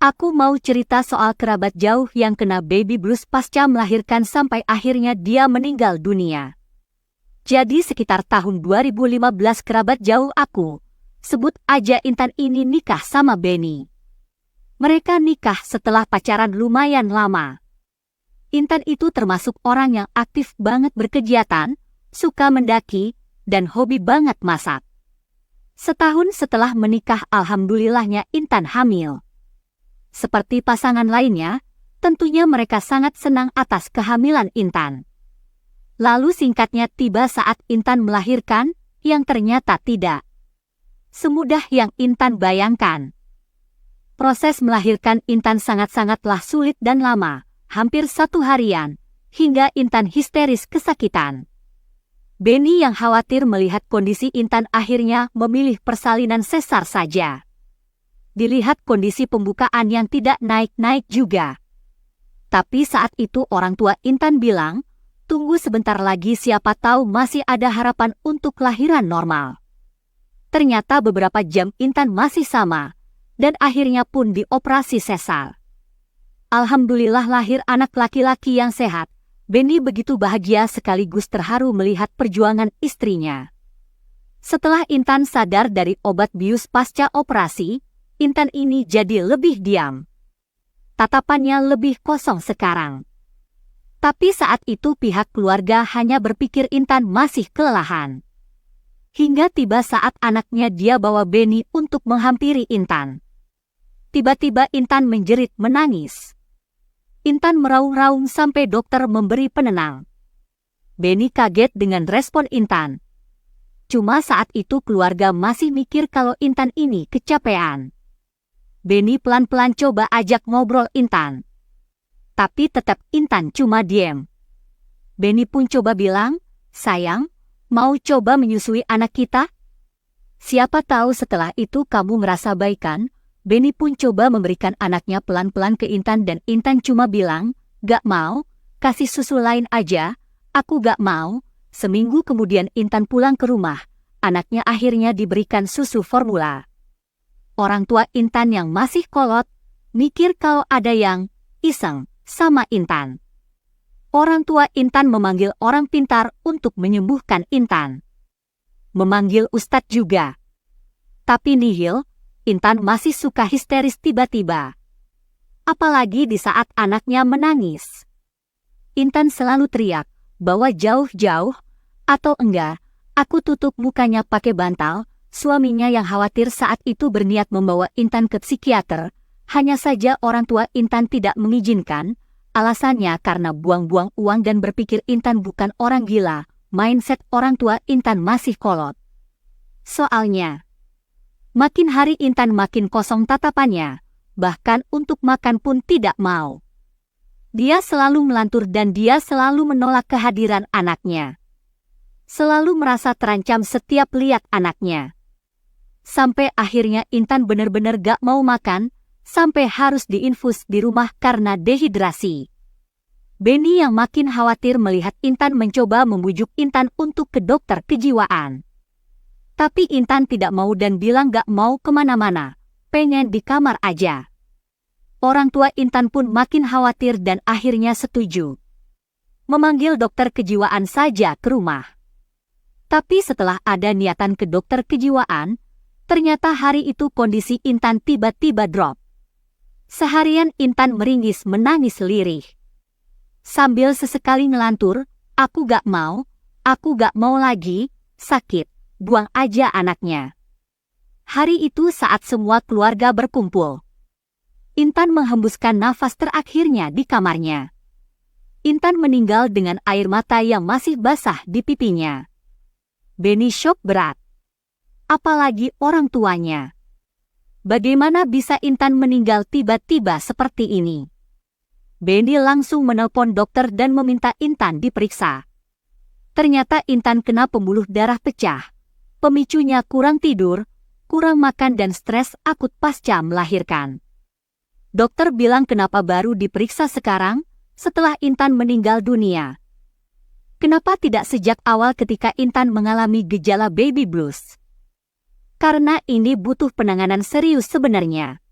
Aku mau cerita soal kerabat jauh yang kena baby blues pasca melahirkan sampai akhirnya dia meninggal dunia. Jadi sekitar tahun 2015 kerabat jauh aku, sebut aja Intan ini nikah sama Benny. Mereka nikah setelah pacaran lumayan lama. Intan itu termasuk orang yang aktif banget berkegiatan, suka mendaki, dan hobi banget masak. Setahun setelah menikah alhamdulillahnya Intan hamil. Seperti pasangan lainnya, tentunya mereka sangat senang atas kehamilan Intan. Lalu singkatnya tiba saat Intan melahirkan, yang ternyata tidak semudah yang Intan bayangkan. Proses melahirkan Intan sangat-sangatlah sulit dan lama, hampir 1 harian, hingga Intan histeris kesakitan. Benny yang khawatir melihat kondisi Intan akhirnya memilih persalinan sesar saja. Dilihat kondisi pembukaan yang tidak naik-naik juga. Tapi saat itu orang tua Intan bilang, tunggu sebentar lagi siapa tahu masih ada harapan untuk kelahiran normal. Ternyata beberapa jam Intan masih sama, dan akhirnya pun dioperasi sesar. Alhamdulillah lahir anak laki-laki yang sehat. Benny begitu bahagia sekaligus terharu melihat perjuangan istrinya. Setelah Intan sadar dari obat bius pasca operasi, Intan ini jadi lebih diam. Tatapannya lebih kosong sekarang. Tapi saat itu pihak keluarga hanya berpikir Intan masih kelelahan. Hingga tiba saat anaknya dia bawa Benny untuk menghampiri Intan. Tiba-tiba Intan menjerit menangis. Intan meraung-raung sampai dokter memberi penenang. Benny kaget dengan respon Intan. Cuma saat itu keluarga masih mikir kalau Intan ini kecapean. Benny pelan-pelan coba ajak ngobrol Intan. Tapi tetap Intan cuma diem. Benny pun coba bilang, sayang, mau coba menyusui anak kita? Siapa tahu setelah itu kamu ngerasa baikan. Benny pun coba memberikan anaknya pelan-pelan ke Intan dan Intan cuma bilang, gak mau, kasih susu lain aja, aku gak mau. Seminggu kemudian Intan pulang ke rumah, anaknya akhirnya diberikan susu formula. Orang tua Intan yang masih kolot, mikir kalau ada yang iseng sama Intan. Orang tua Intan memanggil orang pintar untuk menyembuhkan Intan. Memanggil ustadz juga. Tapi nihil, Intan masih suka histeris tiba-tiba. Apalagi di saat anaknya menangis. Intan selalu teriak, bawa jauh-jauh, atau enggak, aku tutup mukanya pakai bantal. Suaminya yang khawatir saat itu berniat membawa Intan ke psikiater, hanya saja orang tua Intan tidak mengizinkan, alasannya karena buang-buang uang dan berpikir Intan bukan orang gila, mindset orang tua Intan masih kolot. Soalnya, makin hari Intan makin kosong tatapannya, bahkan untuk makan pun tidak mau. Dia selalu melantur dan dia selalu menolak kehadiran anaknya. Selalu merasa terancam setiap lihat anaknya. Sampai akhirnya Intan benar-benar gak mau makan, sampai harus diinfus di rumah karena dehidrasi. Benny yang makin khawatir melihat Intan mencoba membujuk Intan untuk ke dokter kejiwaan. Tapi Intan tidak mau dan bilang gak mau kemana-mana, pengen di kamar aja. Orang tua Intan pun makin khawatir dan akhirnya setuju. Memanggil dokter kejiwaan saja ke rumah. Tapi setelah ada niatan ke dokter kejiwaan, ternyata hari itu kondisi Intan tiba-tiba drop. Seharian Intan meringis menangis lirih. Sambil sesekali ngelantur, aku gak mau lagi, sakit, buang aja anaknya. Hari itu saat semua keluarga berkumpul. Intan menghembuskan nafas terakhirnya di kamarnya. Intan meninggal dengan air mata yang masih basah di pipinya. Benny shock berat. Apalagi orang tuanya. Bagaimana bisa Intan meninggal tiba-tiba seperti ini? Benny langsung menelpon dokter dan meminta Intan diperiksa. Ternyata Intan kena pembuluh darah pecah. Pemicunya kurang tidur, kurang makan dan stres akut pasca melahirkan. Dokter bilang kenapa baru diperiksa sekarang, setelah Intan meninggal dunia. Kenapa tidak sejak awal ketika Intan mengalami gejala baby blues? Karena ini butuh penanganan serius sebenarnya.